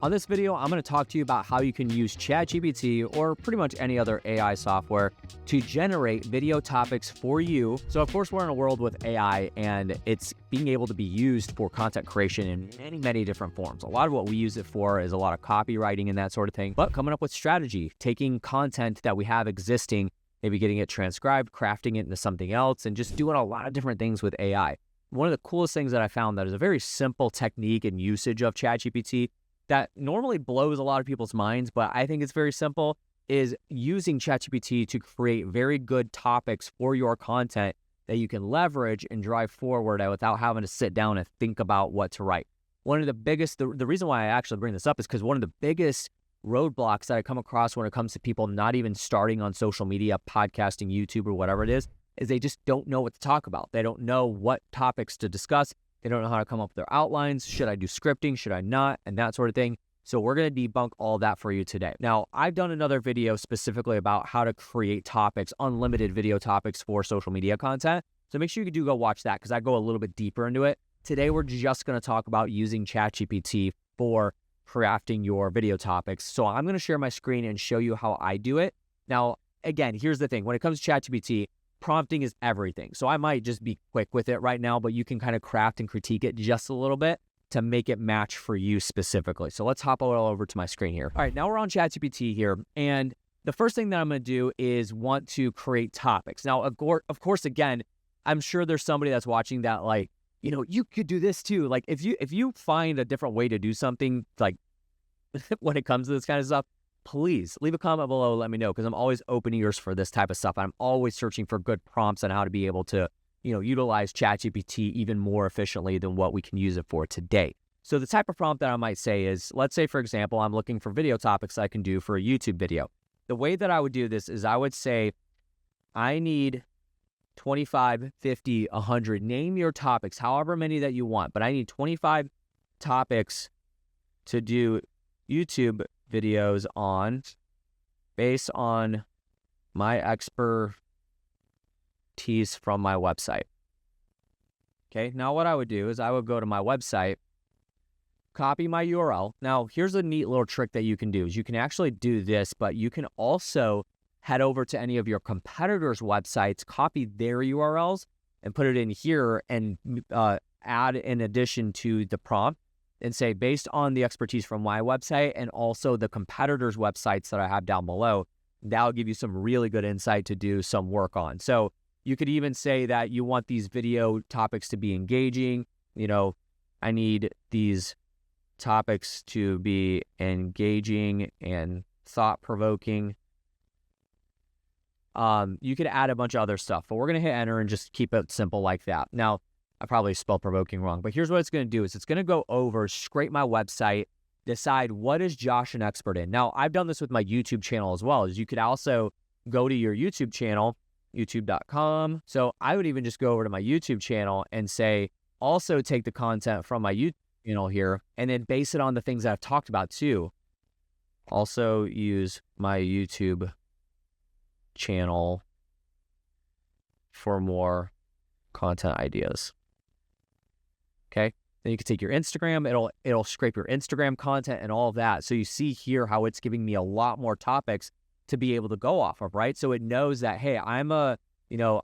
On this video, I'm going to talk to you about how you can use ChatGPT or pretty much any other AI software to generate video topics for you. So of course, we're in a world with AI and it's being able to be used for content creation in many, many different forms. A lot of what we use it for is a lot of copywriting and that sort of thing, but coming up with strategy, taking content that we have existing, maybe getting it transcribed, crafting it into something else, and just doing a lot of different things with AI. One of the coolest things that I found that is a very simple technique and usage of ChatGPT that normally blows a lot of people's minds, but I think it's very simple, is using ChatGPT to create very good topics for your content that you can leverage and drive forward without having to sit down and think about what to write. One of the biggest, the reason why I actually bring this up is because one of the biggest roadblocks that I come across when it comes to people not even starting on social media, podcasting, YouTube, or whatever it is they just don't know what to talk about. They don't know what topics to discuss. They don't know how to come up with their outlines. Should I do scripting? Should I not? And that sort of thing. So we're going to debunk all that for you today. Now, I've done another video specifically about how to create topics, unlimited video topics for social media content. So make sure you do go watch that because I go a little bit deeper into it. Today, we're just going to talk about using ChatGPT for crafting your video topics. So I'm going to share my screen and show you how I do it. Now, again, here's the thing. When it comes to ChatGPT, prompting is everything. So I might just be quick with it right now, but you can kind of craft and critique it just a little bit to make it match for you specifically. So let's hop all over to my screen here. All right, now we're on ChatGPT here. And the first thing that I'm going to do is want to create topics. Now, of course, again, I'm sure there's somebody that's watching that like, you know, you could do this too. Like if you find a different way to do something, like when it comes to this kind of stuff, please leave a comment below. Let me know because I'm always open ears for this type of stuff. I'm always searching for good prompts on how to be able to, you know, utilize ChatGPT even more efficiently than what we can use it for today. So the type of prompt that I might say is, let's say, for example, I'm looking for video topics I can do for a YouTube video. The way that I would do this is I would say, I need 25, 50, 100, name your topics, however many that you want, but I need 25 topics to do YouTube videos on based on my expertise from my website. Okay, now what I would do is I would go to my website, copy my URL. Now, here's a neat little trick that you can do is you can actually do this, but you can also head over to any of your competitors' websites, copy their URLs and put it in here and add in addition to the prompt and say, based on the expertise from my website and also the competitors' websites that I have down below, that'll give you some really good insight to do some work on. So you could even say that you want these video topics to be engaging. You know, I need these topics to be engaging and thought-provoking. You could add a bunch of other stuff, but we're going to hit enter and just keep it simple like that. Now, I probably spelled provoking wrong, but here's what it's going to do is it's going to go over, scrape my website, decide what is Josh an expert in. Now, I've done this with my YouTube channel as well, is you could also go to your YouTube channel, youtube.com. So I would even just go over to my YouTube channel and say, also take the content from my YouTube channel here and then base it on the things that I've talked about too. Also use my YouTube channel for more content ideas. Okay, then you can take your Instagram, it'll scrape your Instagram content and all of that. So you see here how it's giving me a lot more topics to be able to go off of, right? So it knows that, hey, I'm an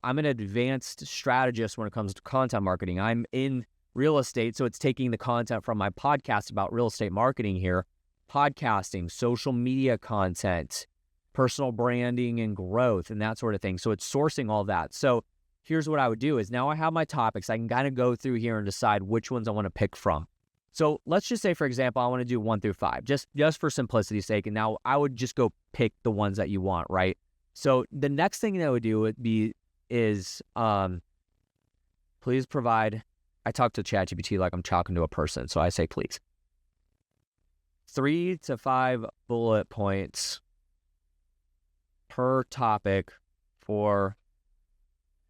advanced strategist when it comes to content marketing. I'm in real estate, so it's taking the content from my podcast about real estate marketing here, podcasting, social media content, personal branding and growth and that sort of thing. So it's sourcing all that. So here's what I would do is now I have my topics. I can kind of go through here and decide which ones I want to pick from. So let's just say, for example, I want to do 1 through 5, just for simplicity's sake. And now I would just go pick the ones that you want, right? So the next thing that I would do would be is please provide, I talk to ChatGPT like I'm talking to a person. So I say, please, 3 to 5 bullet points per topic for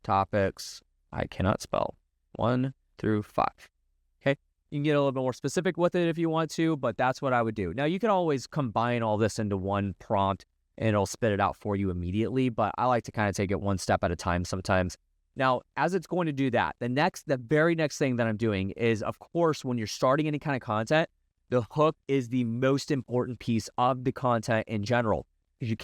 topics I cannot spell, 1 through 5. Okay, you can get a little bit more specific with it if you want to, but that's what I would do. Now, you can always combine all this into one prompt and it'll spit it out for you immediately, but I like to kind of take it one step at a time sometimes. Now, as it's going to do that, the very next thing that I'm doing is, of course, when you're starting any kind of content, The hook is the most important piece of the content in general. If you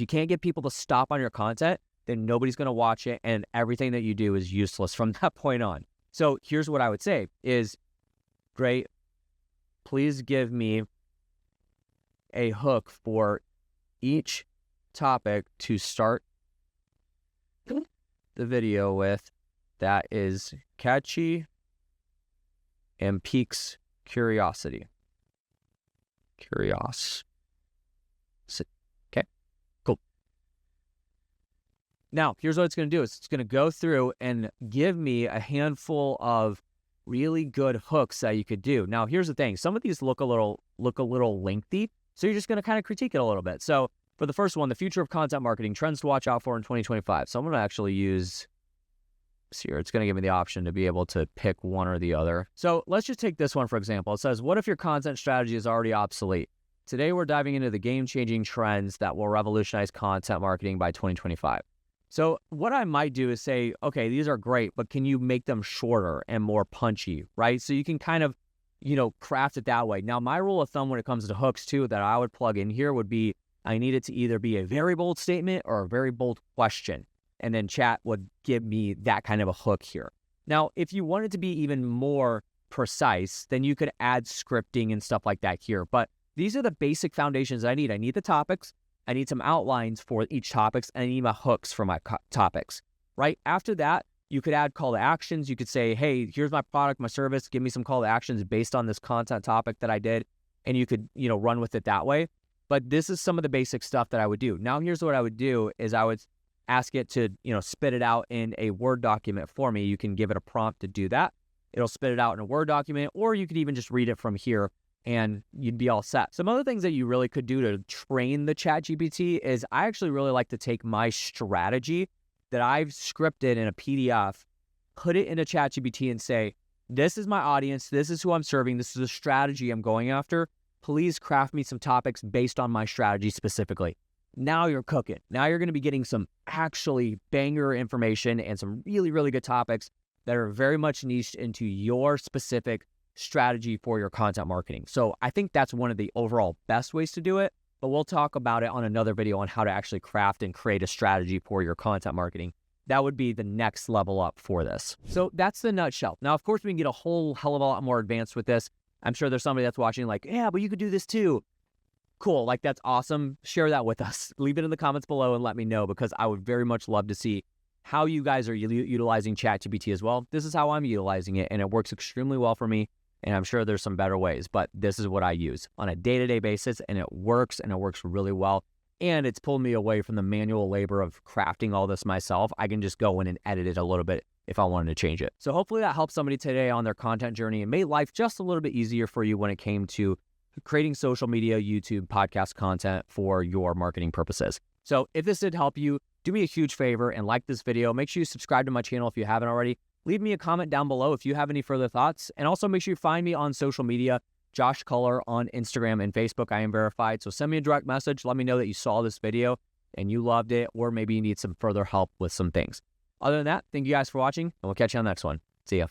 can't get people to stop on your content, then nobody's going to watch it, and everything that you do is useless from that point on. So here's what I would say is, great, please give me a hook for each topic to start the video with that is catchy and piques curiosity. Okay, cool. Now, here's what it's going to do. It's going to go through and give me a handful of really good hooks that you could do. Now, here's the thing. Some of these look a little lengthy, so you're just going to kind of critique it a little bit. So for the first one, the future of content marketing, trends to watch out for in 2025. So I'm going to actually use here. It's going to give me the option to be able to pick one or the other. So let's just take this one, for example. It says, what if your content strategy is already obsolete? Today, we're diving into the game-changing trends that will revolutionize content marketing by 2025. So what I might do is say, okay, these are great, but can you make them shorter and more punchy, right? So you can kind of, craft it that way. Now, my rule of thumb when it comes to hooks too, that I would plug in here would be, I need it to either be a very bold statement or a very bold question. And then chat would give me that kind of a hook here. Now, if you wanted to be even more precise, then you could add scripting and stuff like that here. But these are the basic foundations I need. I need the topics. I need some outlines for each topics, and I need my hooks for my topics, right? After that, you could add call to actions. You could say, hey, here's my product, my service. Give me some call to actions based on this content topic that I did. And you could, run with it that way. But this is some of the basic stuff that I would do. Now, here's what I would do is I would ask it to, spit it out in a Word document for me. You can give it a prompt to do that. It'll spit it out in a Word document, or you could even just read it from here and you'd be all set. Some other things that you really could do to train the ChatGPT is I actually really like to take my strategy that I've scripted in a PDF, put it into ChatGPT and say, this is my audience, this is who I'm serving, this is the strategy I'm going after. Please craft me some topics based on my strategy specifically. Now you're cooking. Now you're going to be getting some actually banger information and some really, really good topics that are very much niched into your specific strategy for your content marketing. So I think that's one of the overall best ways to do it, but we'll talk about it on another video on how to actually craft and create a strategy for your content marketing. That would be the next level up for this. So that's the nutshell. Now, of course, we can get a whole hell of a lot more advanced with this. I'm sure there's somebody that's watching like, yeah, but you could do this too. Cool, like that's awesome. Share that with us. Leave it in the comments below and let me know, because I would very much love to see how you guys are utilizing ChatGPT as well. This is how I'm utilizing it, and it works extremely well for me. And I'm sure there's some better ways, but this is what I use on a day-to-day basis, and it works really well. And it's pulled me away from the manual labor of crafting all this myself. I can just go in and edit it a little bit if I wanted to change it. So hopefully that helps somebody today on their content journey and made life just a little bit easier for you when it came to creating social media, YouTube, podcast content for your marketing purposes. So if this did help you, do me a huge favor and like this video. Make sure you subscribe to my channel if you haven't already. Leave me a comment down below if you have any further thoughts. And also make sure you find me on social media, Josh Culler on Instagram and Facebook. I am verified. So send me a direct message. Let me know that you saw this video and you loved it, or maybe you need some further help with some things. Other than that, thank you guys for watching, and we'll catch you on the next one. See ya.